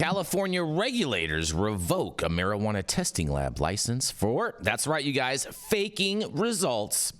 California regulators revoke a marijuana testing lab license for, that's right, you guys, faking results.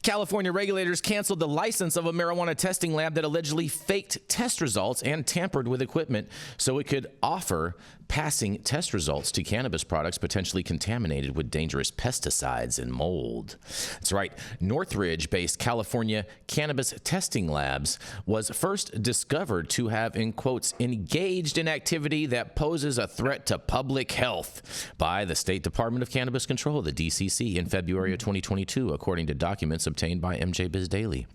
California regulators canceled the license of a marijuana testing lab that allegedly faked test results and tampered with equipment so it could offer passing test results to cannabis products potentially contaminated with dangerous pesticides and mold. That's right. Northridge-based California Cannabis Testing Labs was first discovered to have, in quotes, engaged in activity that poses a threat to public health by the State Department of Cannabis Control, the DCC, in February of 2022, according to documents obtained by MJ Biz Daily.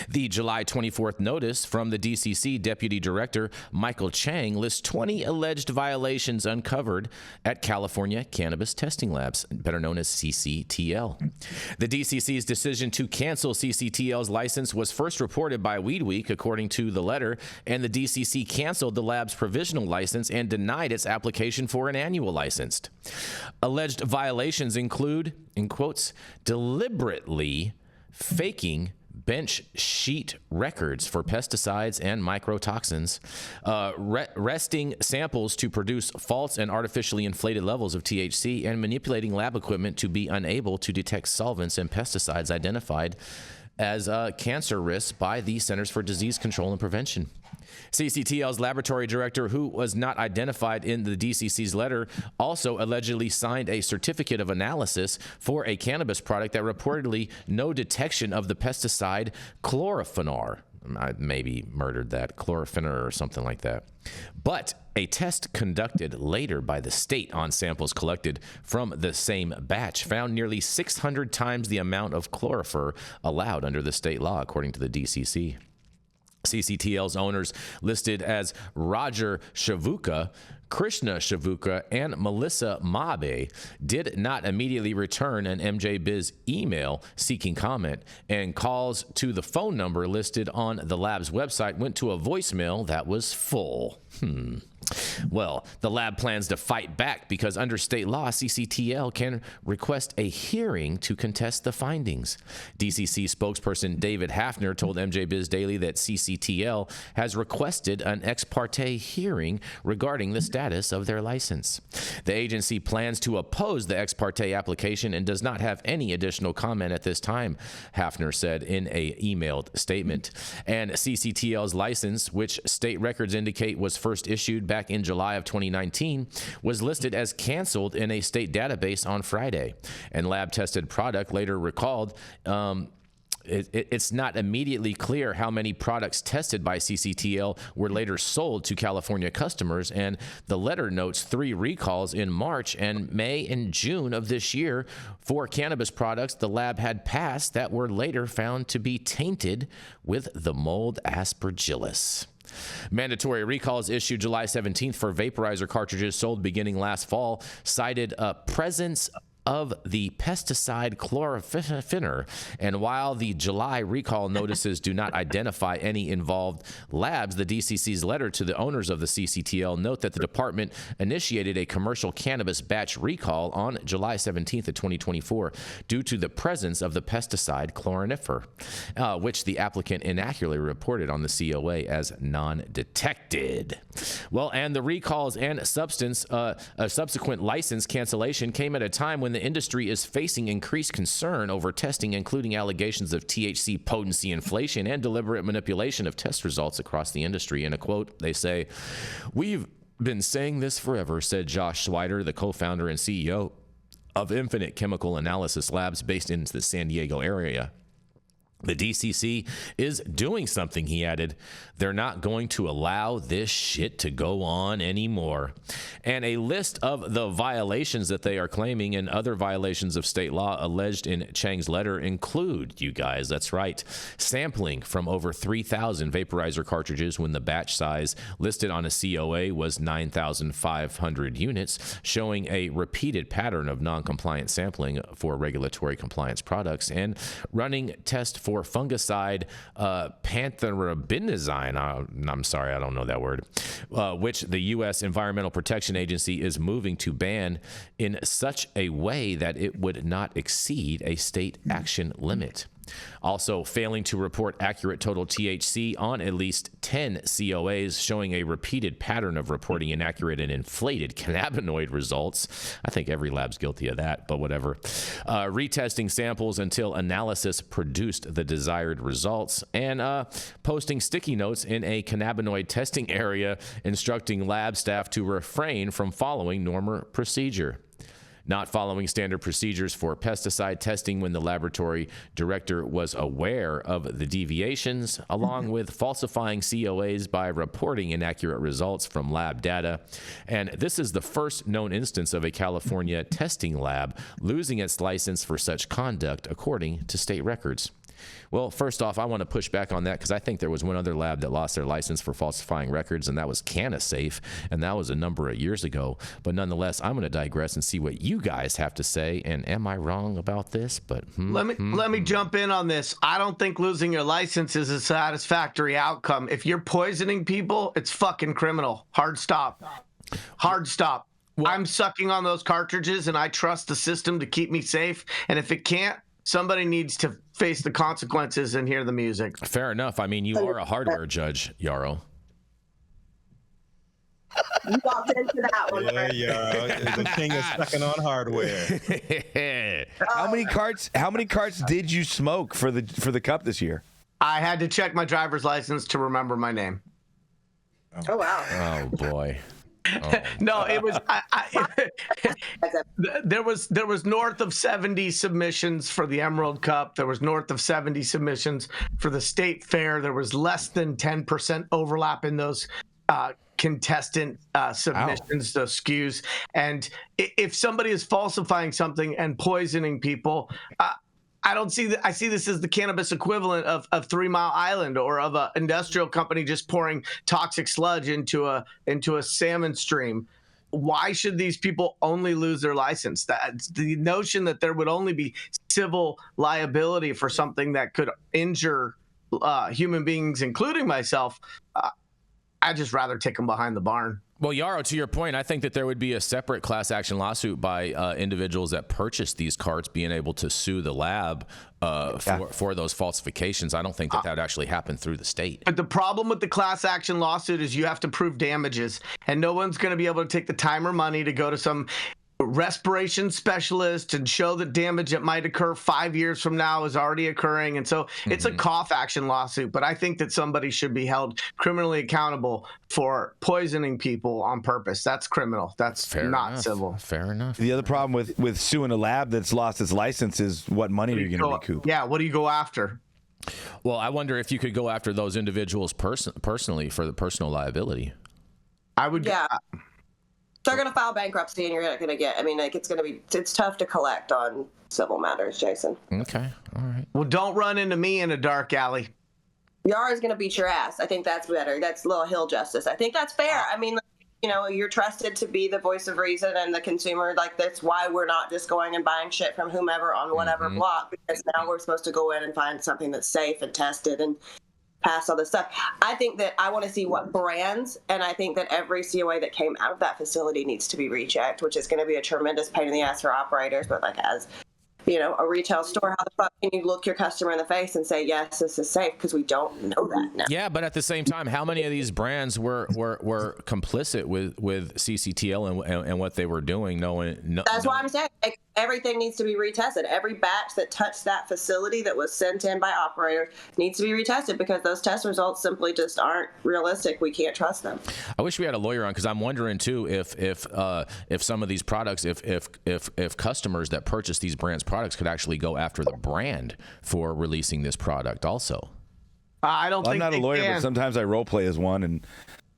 The July 24th notice from the DCC Deputy Director Michael Chang lists 20 alleged violations uncovered at California Cannabis Testing Labs, better known as CCTL. The DCC's decision to cancel CCTL's license was first reported by Weed Week, according to the letter, and the DCC canceled the lab's provisional license and denied its application for an annual license. Alleged violations include, in quotes, deliberately faking bench sheet records for pesticides and mycotoxins, resting samples to produce false and artificially inflated levels of THC, and manipulating lab equipment to be unable to detect solvents and pesticides identified as cancer risks by the Centers for Disease Control and Prevention. CCTL's laboratory director, who was not identified in the DCC's letter, also allegedly signed a certificate of analysis for a cannabis product that reportedly no detection of the pesticide chlorofenar. I maybe murdered that, chlorofenar or something like that. But a test conducted later by the state on samples collected from the same batch found nearly 600 times the amount of chlorofer allowed under the state law, according to the DCC. CCTL's owners, listed as Roger Shavuka, Krishna Shavuka, and Melissa Mabe, did not immediately return an MJ Biz email seeking comment, and calls to the phone number listed on the lab's website went to a voicemail that was full. Well, the lab plans to fight back because under state law, CCTL can request a hearing to contest the findings. DCC spokesperson David Hafner told MJ Biz Daily that CCTL has requested an ex parte hearing regarding the status of their license. The agency plans to oppose the ex parte application and does not have any additional comment at this time, Hafner said in a emailed statement. And CCTL's license, which state records indicate was first issued back in July of 2019, was listed as canceled in a state database on Friday. And lab-tested product later recalled it's not immediately clear how many products tested by CCTL were later sold to California customers, and the letter notes 3 recalls in March and May and June of this year for cannabis products the lab had passed that were later found to be tainted with the mold Aspergillus. Mandatory recalls issued July 17th for vaporizer cartridges sold beginning last fall cited a presence of the pesticide chlorofenar, and while the July recall notices do not identify any involved labs, the DCC's letter to the owners of the CCTL note that the department initiated a commercial cannabis batch recall on July 17th of 2024 due to the presence of the pesticide chlorinifer, which the applicant inaccurately reported on the COA as non-detected. Well, and the recalls and subsequent license cancellation came at a time when the industry is facing increased concern over testing, including allegations of THC potency inflation and deliberate manipulation of test results across the industry. In a quote, they say, "We've been saying this forever," said Josh Swider, the co-founder and CEO of Infinite Chemical Analysis Labs based in the San Diego area. The DCC is doing something, he added. They're not going to allow this shit to go on anymore. And a list of the violations that they are claiming and other violations of state law alleged in Chang's letter include, you guys, that's right, sampling from over 3,000 vaporizer cartridges when the batch size listed on a COA was 9,500 units, showing a repeated pattern of non-compliant sampling for regulatory compliance products, and running tests for fungicide pantherabinazine, I'm sorry, I don't know that word, which the U.S. Environmental Protection Agency is moving to ban in such a way that it would not exceed a state action limit. Also, failing to report accurate total THC on at least 10 COAs, showing a repeated pattern of reporting inaccurate and inflated cannabinoid results. I think every lab's guilty of that, but whatever. Retesting samples until analysis produced the desired results, and posting sticky notes in a cannabinoid testing area instructing lab staff to refrain from following normal procedure. Not following standard procedures for pesticide testing when the laboratory director was aware of the deviations, along with falsifying COAs by reporting inaccurate results from lab data. And this is the first known instance of a California testing lab losing its license for such conduct, according to state records. Well, first off, I want to push back on that because I think there was one other lab that lost their license for falsifying records, and that was Cannabis, and that was a number of years ago. But nonetheless, I'm going to digress and see what you guys have to say. And am I wrong about this? But let me jump in on this. I don't think losing your license is a satisfactory outcome. If you're poisoning people, it's fucking criminal. Hard stop. Hard stop. Well, I'm sucking on those cartridges, and I trust the system to keep me safe. And if it can't, somebody needs to face the consequences and hear the music. Fair enough. I mean, you are a hardware judge, Yarrow. You walked into that one. Yeah, Yarrow. The king is sucking on hardware. How many carts did you smoke for the cup this year? I had to check my driver's license to remember my name. Oh wow. Oh boy. Oh. No, it was there was north of 70 submissions for the Emerald Cup. There was north of 70 submissions for the State Fair. There was less than 10% overlap in those contestant submissions, those SKUs. And if somebody is falsifying something and poisoning people, I don't see that. I see this as the cannabis equivalent of 3 Mile Island or of an industrial company just pouring toxic sludge into a salmon stream. Why should these people only lose their license? The notion that there would only be civil liability for something that could injure human beings, including myself, I'd just rather take them behind the barn. Well, Yarrow, to your point, I think that there would be a separate class action lawsuit by individuals that purchased these carts being able to sue the lab for those falsifications. I don't think that would actually happen through the state. But the problem with the class action lawsuit is you have to prove damages, and no one's going to be able to take the time or money to go to some respiration specialist and show the damage that might occur 5 years from now is already occurring. And so it's a cough action lawsuit, but I think that somebody should be held criminally accountable for poisoning people on purpose. That's criminal. That's Fair not enough. civil. Fair enough. The other problem with suing a lab that's lost its license is what money are you going to recoup? Yeah, what do you go after? Well, I wonder if you could go after those individuals personally for the personal liability. I would. Yeah. They're going to file bankruptcy, and you're not going to get. I mean, like it's tough to collect on civil matters, Jason. Okay, all right. Well, don't run into me in a dark alley. Yara's going to beat your ass. I think that's better. That's little hill justice. I think that's fair. I mean, you know, you're trusted to be the voice of reason and the consumer. Like, that's why we're not just going and buying shit from whomever on whatever block, because now we're supposed to go in and find something that's safe and tested and pass all this stuff. I think that I want to see what brands, and I think that every COA that came out of that facility needs to be rechecked, which is going to be a tremendous pain in the ass for operators. But like, as you know, a retail store, how the fuck can you look your customer in the face and say, yes, this is safe? Because we don't know that now. Yeah, but at the same time, how many of these brands were complicit with CCTL and what they were doing? That's why I'm saying everything needs to be retested. Every batch that touched that facility that was sent in by operators needs to be retested, because those test results simply just aren't realistic. We can't trust them. I wish we had a lawyer on, because I'm wondering too if some of these products, if customers that purchase these brands products could actually go after the brand for releasing this product also. I don't think I'm not a lawyer, but sometimes I role play as one, and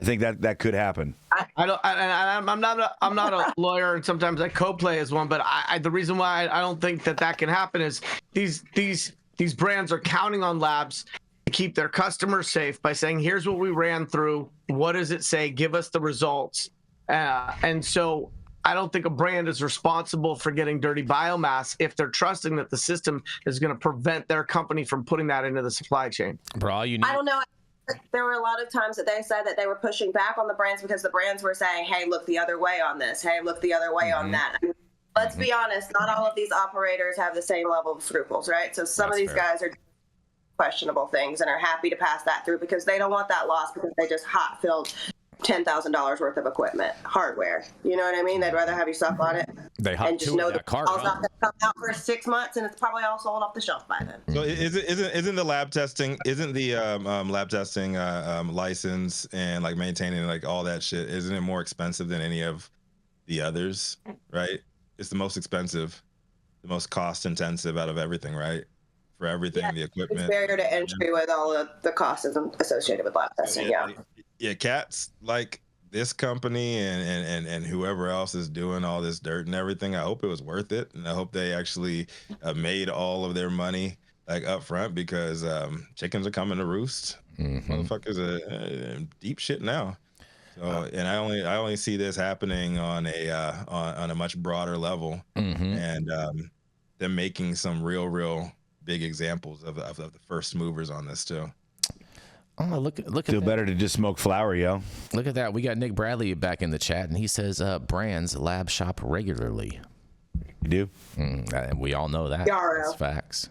I think that could happen. I'm not a lawyer, and sometimes I co-play as one. But the reason why I don't think that can happen is these brands are counting on labs to keep their customers safe by saying, "Here's what we ran through. What does it say? Give us the results." And so I don't think a brand is responsible for getting dirty biomass if they're trusting that the system is going to prevent their company from putting that into the supply chain. Bro, I don't know. There were a lot of times that they said that they were pushing back on the brands because the brands were saying, hey, look the other way on this. Hey, look the other way on that. I mean, let's be honest, not all of these operators have the same level of scruples, right? So some of these guys are questionable things and are happy to pass that through because they don't want that loss because they just hot filled $10,000 worth of equipment, hardware. You know what I mean? They'd rather have you suck on it. They hot and just know that car. It's not going to come out for 6 months, and it's probably all sold off the shelf by then. So isn't the lab testing? Isn't the lab testing license and like maintaining like all that shit? Isn't it more expensive than any of the others? Right? It's the most expensive, the most cost intensive out of everything, right? For everything, the equipment. It's barrier to entry with all of the costs associated with lab testing. Yeah, cats like this company and whoever else is doing all this dirt and everything. I hope it was worth it, and I hope they actually made all of their money like up front because chickens are coming to roost. Motherfuckers are deep shit now. So, and I only see this happening on a much broader level, and they're making some real big examples of the first movers on this too. Oh, look at Feel that. better to just smoke flower, yo. Look at that. We got Nick Bradley back in the chat, and he says brands lab shop regularly. You do? And we all know that. Yarrow. That's facts.